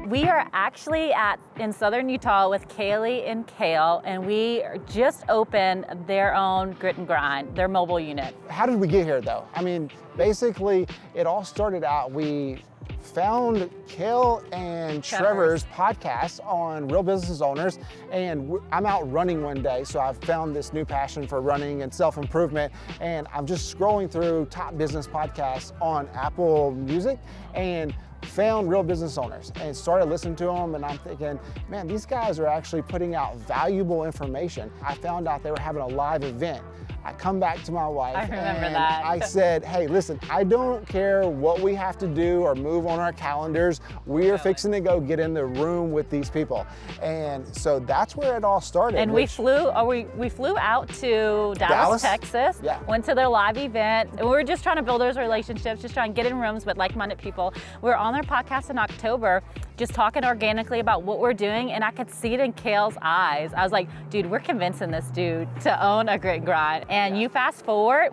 We are actually in southern Utah with Kaylee and Kale, and we just opened their own Grit and Grind, their mobile unit. How did we get here though? I mean, basically it all started out, we found Kale and Trevor's podcast on Real Business Owners, and I'm out running one day, so I've found this new passion for running and self-improvement, and I'm just scrolling through top business podcasts on Apple Music and found Real Business Owners and started listening to them, and I'm thinking, man, these guys are actually putting out valuable information. I found out they were having a live event. I come back to my wife and I said, hey, listen, I don't care what we have to do or move on our calendars. We are fixing to go get in the room with these people. And so that's where it all started. And we flew out to Dallas, Texas, went to their live event. And we were just trying to build those relationships, just trying to get in rooms with like-minded people. We were on their podcast in October, just talking organically about what we're doing, and I could see it in Kale's eyes. I was like, dude, we're convincing this dude to own a Grit and Grind. And you fast forward,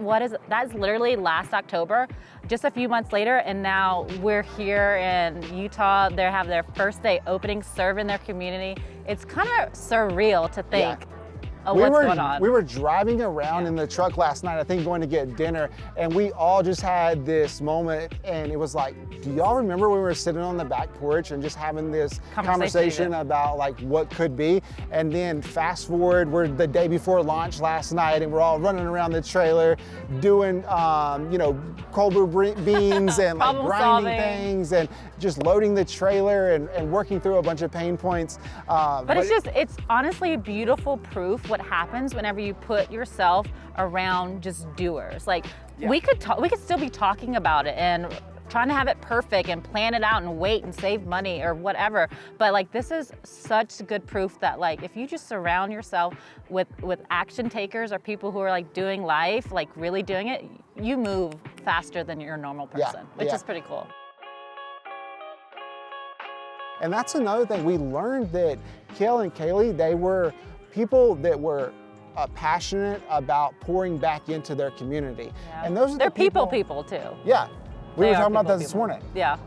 that is literally last October, just a few months later, and now we're here in Utah. They have their first day opening, serving their community. It's kind of surreal to think of what's going on. We were driving around in the truck last night, I think going to get dinner, and we all just had this moment, and it was like, do y'all remember when we were sitting on the back porch and just having this conversation about like what could be? And then fast forward, we're the day before launch last night, and we're all running around the trailer doing cold brew beans and like grinding things and just loading the trailer and working through a bunch of pain points. But it's honestly beautiful proof what happens whenever you put yourself around just doers. Like we could still be talking about it and trying to have it perfect and plan it out and wait and save money or whatever. But like, this is such good proof that like, if you just surround yourself with action takers or people who are like doing life, like really doing it, you move faster than your normal person, which is pretty cool. And that's another thing. We learned that Kale and Kaylee, they were people that were passionate about pouring back into their community. And those are they're people too. Yeah. We were talking about that this morning. Yeah,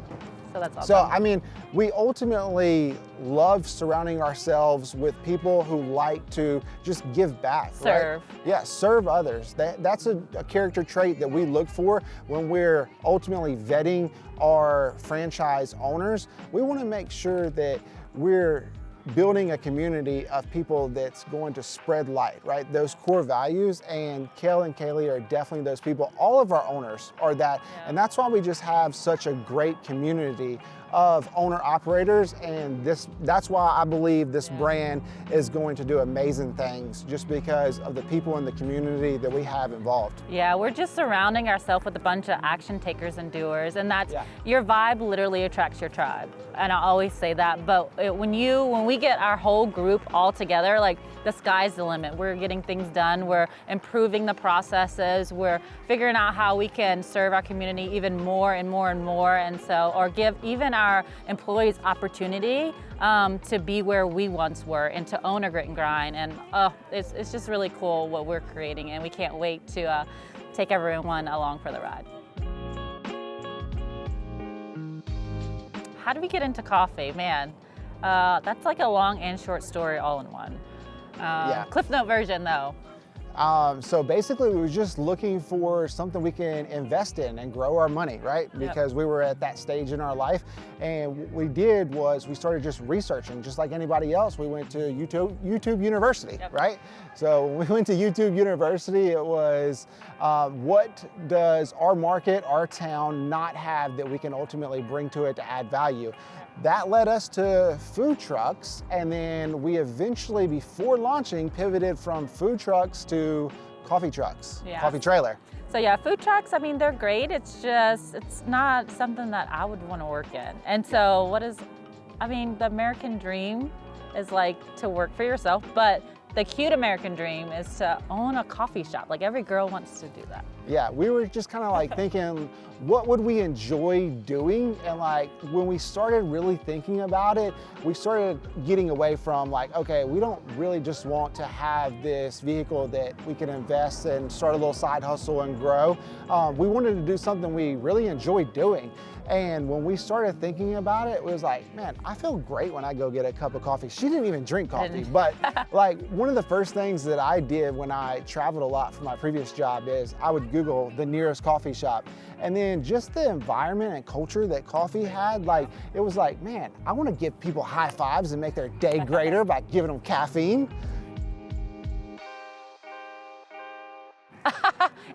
so that's awesome. So, I mean, we ultimately love surrounding ourselves with people who like to just give back. Serve. Right? Yeah, serve others. That's a character trait that we look for when we're ultimately vetting our franchise owners. We want to make sure that we're building a community of people that's going to spread light, right? Those core values, and Kale and Kaylee are definitely those people. All of our owners are that, and that's why we just have such a great community of owner operators, and that's why I believe this brand is going to do amazing things, just because of the people in the community that we have involved. Yeah, we're just surrounding ourselves with a bunch of action takers and doers, and that's your vibe literally attracts your tribe. And I always say that, but when we get our whole group all together, like the sky's the limit. We're getting things done, we're improving the processes, we're figuring out how we can serve our community even more and more and more, and so, or give even our employees opportunity to be where we once were and to own a Grit and Grind. And it's just really cool what we're creating, and we can't wait to take everyone along for the ride. How do we get into coffee? Man, that's like a long and short story all in one. Cliff Note version though. So basically we were just looking for something we can invest in and grow our money, right? Because we were at that stage in our life, and what we did was we started just researching, just like anybody else. We went to YouTube University, right? So when we went to YouTube University, it was what does our market, our town not have that we can ultimately bring to it to add value? That led us to food trucks, and then we eventually, before launching, pivoted from food trucks to coffee trucks, coffee trailer. So yeah, food trucks, I mean, they're great. It's not something that I would want to work in. And so the American dream is like to work for yourself, but the cute American dream is to own a coffee shop. Like every girl wants to do that. Yeah, we were just kind of like thinking, what would we enjoy doing? And like when we started really thinking about it, we started getting away from like, okay, we don't really just want to have this vehicle that we can invest and start a little side hustle and grow. We wanted to do something we really enjoyed doing. And when we started thinking about it, it was like, man, I feel great when I go get a cup of coffee. She didn't even drink coffee, but like one of the first things that I did when I traveled a lot for my previous job is I would Google the nearest coffee shop. And then just the environment and culture that coffee had, like, it was like, man, I want to give people high fives and make their day greater by giving them caffeine.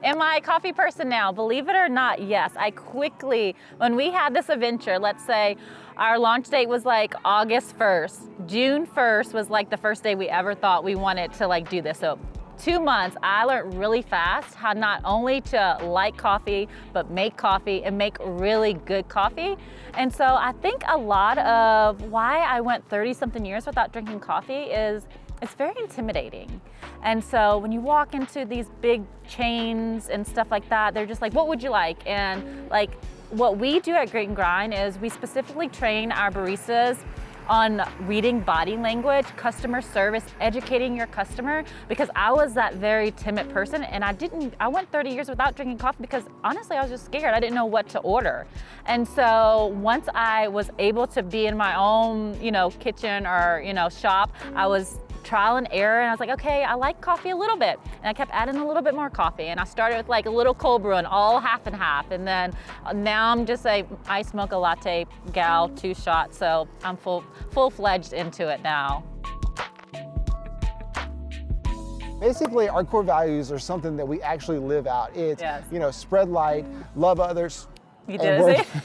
Am I a coffee person now? Believe it or not, yes. I quickly, when we had this adventure, let's say our launch date was like August 1st. June 1st was like the first day we ever thought we wanted to like do this. So 2 months, I learned really fast how not only to like coffee, but make coffee and make really good coffee. And so I think a lot of why I went 30 something years without drinking coffee is it's very intimidating. And so when you walk into these big chains and stuff like that, they're just like, what would you like? And like what we do at Grit and Grind is we specifically train our baristas on reading body language, customer service, educating your customer, because I was that very timid person and I went 30 years without drinking coffee because honestly, I was just scared. I didn't know what to order. And so once I was able to be in my own, kitchen or, shop, I was trial and error, and I was like, okay, I like coffee a little bit, and I kept adding a little bit more coffee, and I started with like a little cold brew and all half and half, and then now I'm just a iced mocha latte gal, 2 shots, so I'm full-fledged into it now. Basically, our core values are something that we actually live out. It's, spread light, love others. You did it, see?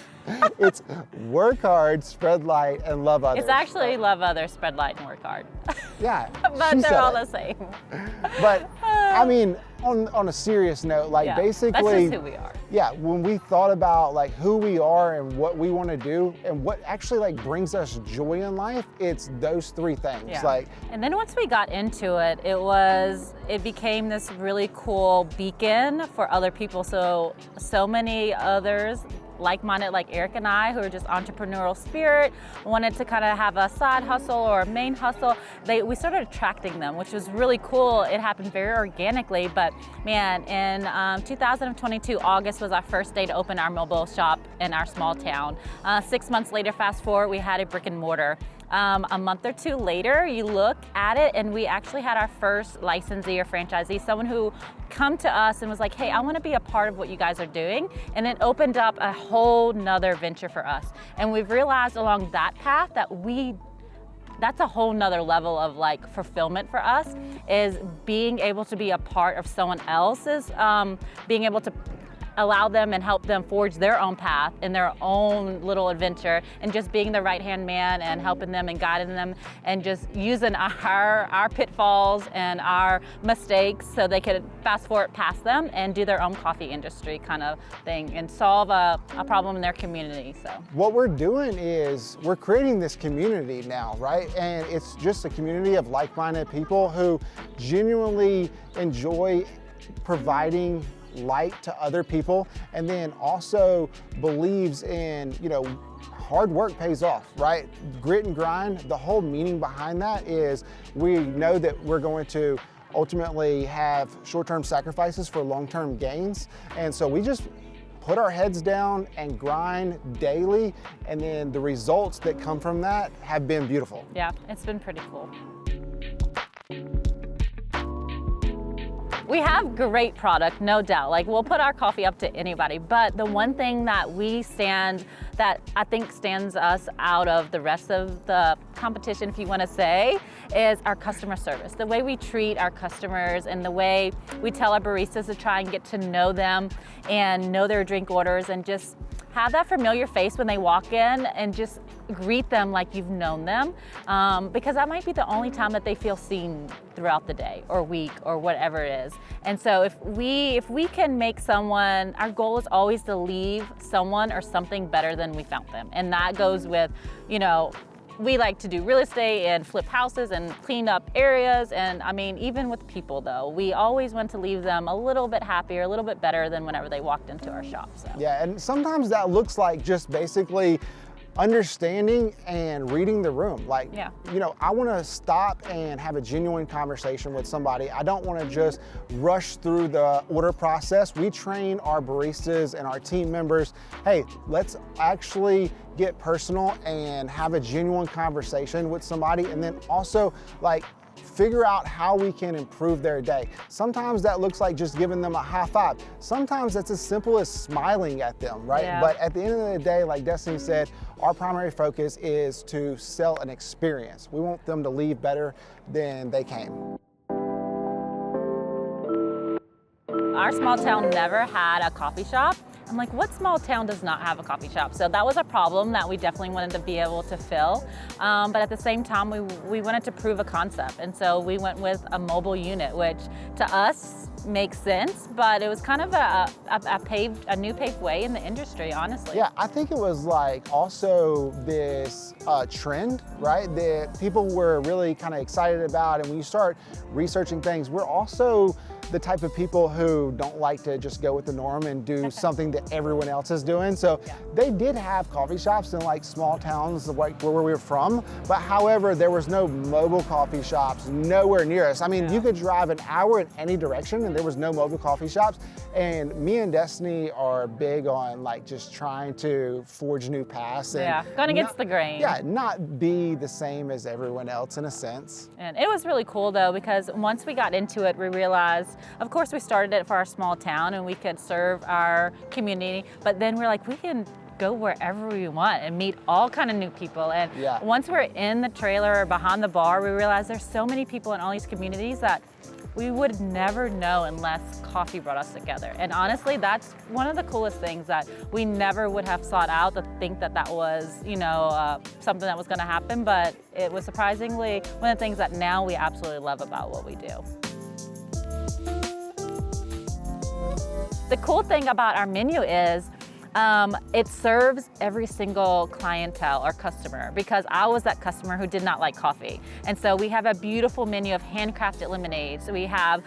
It's work hard, spread light, and love others. It's actually love others, spread light, and work hard. Yeah, but they're all the same. But I mean, on a serious note, like basically, that's just who we are. Yeah, when we thought about like who we are and what we want to do and what actually like brings us joy in life, it's those 3 things. Yeah. And then once we got into it, it became this really cool beacon for other people. So many others like-minded like Eric and I, who are just entrepreneurial spirit, wanted to kind of have a side hustle or a main hustle. We started attracting them, which was really cool. It happened very organically, but man, in 2022, August was our first day to open our mobile shop in our small town. 6 months later, fast forward, we had a brick and mortar. A month or 2 later, you look at it and we actually had our first licensee or franchisee, someone who come to us and was like, hey, I want to be a part of what you guys are doing. And it opened up a whole nother venture for us. And we've realized along that path that that's a whole nother level of like fulfillment for us, is being able to be a part of someone else's, being able to allow them and help them forge their own path in their own little adventure, and just being the right-hand man and helping them and guiding them and just using our pitfalls and our mistakes so they could fast forward past them and do their own coffee industry kind of thing and solve a problem in their community. So what we're doing is we're creating this community now, right? And it's just a community of like-minded people who genuinely enjoy providing light to other people, and then also believes in, hard work pays off, right? Grit and grind, the whole meaning behind that is we know that we're going to ultimately have short-term sacrifices for long-term gains. And so we just put our heads down and grind daily, and then the results that come from that have been beautiful. Yeah, it's been pretty cool. We have great product, no doubt. Like, we'll put our coffee up to anybody, but the one thing that I think stands us out of the rest of the competition, if you want to say, is our customer service. The way we treat our customers and the way we tell our baristas to try and get to know them and know their drink orders and just have that familiar face when they walk in and just greet them like you've known them, because that might be the only time that they feel seen throughout the day or week or whatever it is. And so if we can make someone, our goal is always to leave someone or something better than we found them. And that goes with, we like to do real estate and flip houses and clean up areas. And I mean, even with people though, we always want to leave them a little bit happier, a little bit better than whenever they walked into our shop. So. Yeah, and sometimes that looks like just basically understanding and reading the room. Like, you know, I want to stop and have a genuine conversation with somebody. I don't want to just rush through the order process. We train our baristas and our team members, hey, let's actually get personal and have a genuine conversation with somebody, and then also like figure out how we can improve their day. Sometimes that looks like just giving them a high five. Sometimes that's as simple as smiling at them, right? Yeah. But at the end of the day, like Destiny said, our primary focus is to sell an experience. We want them to leave better than they came. Our small town never had a coffee shop. I'm like, what small town does not have a coffee shop? So that was a problem that we definitely wanted to be able to fill. But at the same time, we wanted to prove a concept. And so we went with a mobile unit, which to us makes sense, but it was kind of a new paved way in the industry, honestly. Yeah, I think it was like also this trend, right? That people were really kind of excited about. And when you start researching things, we're also the type of people who don't like to just go with the norm and do something that everyone else is doing. So they did have coffee shops in like small towns like where we were from, but however, there was no mobile coffee shops nowhere near us. I mean, you could drive an hour in any direction and there was no mobile coffee shops. And me and Destiny are big on like just trying to forge new paths. And going against the grain. Yeah, not be the same as everyone else in a sense. And it was really cool though, because once we got into it, we realized, of course, we started it for our small town and we could serve our community, but then we're like, we can go wherever we want and meet all kind of new people. And once we're in the trailer or behind the bar, we realized there's so many people in all these communities that we would never know unless coffee brought us together. And honestly, that's one of the coolest things that we never would have sought out to think that that was, you know, something that was going to happen. But it was surprisingly one of the things that now we absolutely love about what we do. The cool thing about our menu is it serves every single clientele or customer, because I was that customer who did not like coffee. And so we have a beautiful menu of handcrafted lemonades. We have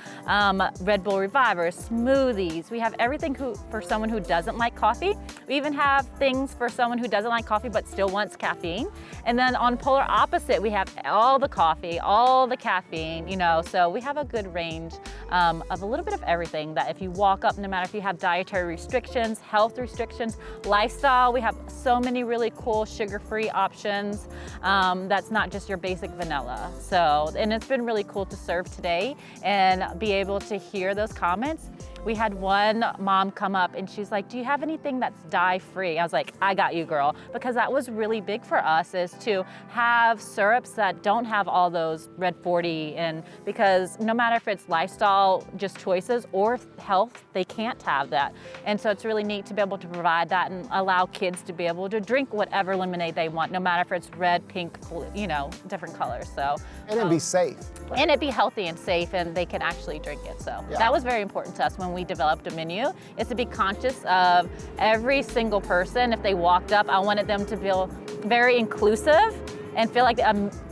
Red Bull Revivers, smoothies. We have everything for someone who doesn't like coffee. We even have things for someone who doesn't like coffee but still wants caffeine. And then on polar opposite, we have all the coffee, all the caffeine, you know, so we have a good range of a little bit of everything that if you walk up, no matter if you have dietary restrictions, health restrictions, lifestyle, we have so many really cool sugar-free options that's not just your basic vanilla. So, and it's been really cool to serve today and be able to hear those comments. We had one mom come up and she's like, do you have anything that's dye-free? I was like, I got you, girl. Because that was really big for us, is to have syrups that don't have all those red 40, and because no matter if it's lifestyle just choices or health, they can't have that. And so it's really neat to be able to provide that and allow kids to be able to drink whatever lemonade they want, no matter if it's red, pink, you know, different colors. So and it'd be safe. And it'd be healthy and safe, and they can actually drink it. So that was very important to us when we developed a menu, is to be conscious of every single person. If they walked up, I wanted them to feel very inclusive and feel like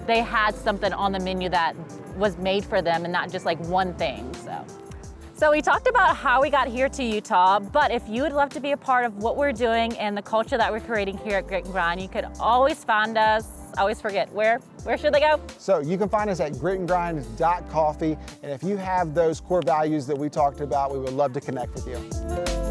they had something on the menu that was made for them and not just like one thing. So we talked about how we got here to Utah, but if you would love to be a part of what we're doing and the culture that we're creating here at Grit and Grind, you could always find us. I always forget, where should they go? So you can find us at gritandgrind.coffee, and if you have those core values that we talked about, we would love to connect with you.